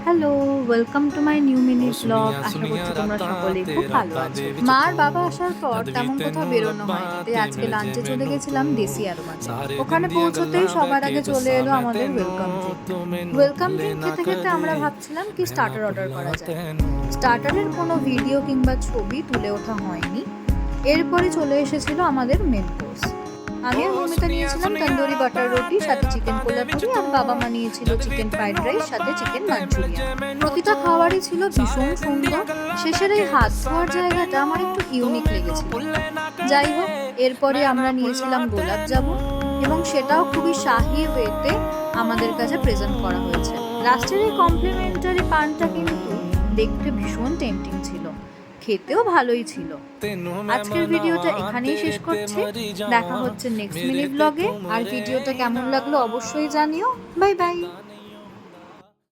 Hello, welcome to my new mini blog. আশা করছি তোমরা সকলেই খুব ভালো আছো। মা আর বাবা আসার পর তেমন কোথাও বেরোনো হয়নি, তাই আজকে লাঞ্চে চলে গেছিলাম দেশি আরোমাতে। ওখানে পৌঁছতেই সবার আগে চলে এলো আমাদের ওয়েলকাম ড্রিঙ্ক। ওয়েলকাম ড্রিঙ্ক খেতে খেতে আমরা ভাবছিলাম কি স্টার্টার অর্ডার করা যায়। স্টার্টারের কোনো ভিডিও কিংবা ছবি তুলে ওঠা হয়নি। এরপরে চলে এসেছিল আমাদের মেন কোর্স। আমি আর মৌমিতা নিয়েছিলাম তন্দুরি বাটার রুটি সাথে চিকেন কোলাপুরি, আর বাবা মা নিয়েছিল চিকেন ফ্রাইড রাইস সাথে চিকেন মাঞ্চুরিয়ান। প্রতিটা খাবারই ছিল ভীষণ সুন্দর। শেষের এই হাত ধোয়ার জায়গাটা আমার একটু ইউনিক লেগেছিল। যাই হোক, এরপরে আমরা নিয়েছিলাম গোলাপ জামুন এবং সেটাও খুবই শাহি ওয়েতে আমাদের কাছে প্রেজেন্ট করা হয়েছে। লাস্টের এই কমপ্লিমেন্টারি পানটা কিন্তু দেখতে ভীষণ টেম্পটিং ছিল, খেতেও ভালোই ছিল। আজকের ভিডিওটা এখানেই শেষ করছি। দেখা হচ্ছে নেক্সট মিনি ব্লগে। আর ভিডিওটা কেমন লাগলো অবশ্যই জানিও। Bye bye.